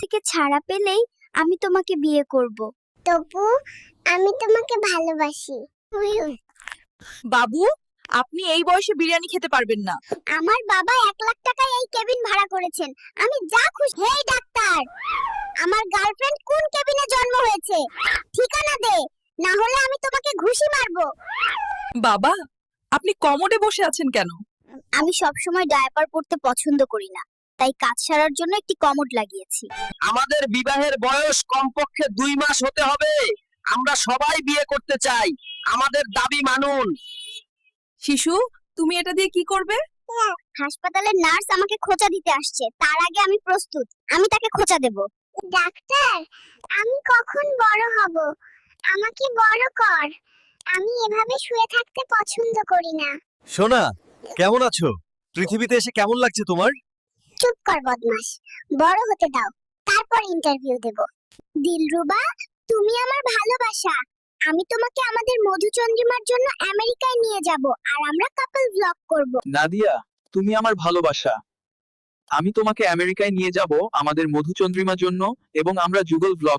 থেকে ছাড়া পেলেই আমি তোমাকে বিয়ে করব। তপু, আমি তোমাকে ভালোবাসি। বাবু, আপনি এই বয়সে বিরিয়ানি খেতে পারবেন না। আমার বাবা 1 লাখ টাকায় এই কেবিন ভাড়া করেছেন, আমি যা খুশি। হেই ডাক্তার, আমার গার্লফ্রেন্ড কোন কেবিনে জন্ম হয়েছে? ঠিকানা দে, না হলে আমি তোমাকে ঘুষি মারবো। বাবা, আপনি কমোডে বসে আছেন কেন? আমি সব সময় ডায়াপার পরতে পছন্দ করি না, তাই কাজ সারার জন্য একটি কমোড লাগিয়েছি। আমাদের বিবাহের বয়স কমপক্ষে 2 মাস হতে হবে। আমরা সবাই বিয়ে করতে চাই, আমাদের দাবি মানুন। শিশু, তুমি এটা দিয়ে কি করবে? হাসপাতালের নার্স আমাকে খোঁচা দিতে আসছে, তার আগে আমি প্রস্তুত। আমি তাকে খোঁচা দেব। ডাক্তার, আমি কখন বড় হব? আমাকে বড় কর। আমি এভাবে শুয়ে থাকতে পছন্দ করি না। সোনা, কেমন আছো? পৃথিবীতে এসে কেমন লাগছে তোমার? চুপ কর বদমাস, বড় হতে দাও, তারপর ইন্টারভিউ দেব। দিলরুবা, তুমি আমার ভালোবাসা। আমি তোমাকে আমাদের মধুচন্দ্রিমার জন্য আমেরিকায় নিয়ে যাব, আর আমরা কাপল ব্লগ করব। নাদিয়া, তুমি আমার ভালোবাসা। আমি তোমাকে আমেরিকায় নিয়ে যাব আমাদের মধুচন্দ্রিমার জন্য, এবং আমরা যুগল ব্লগ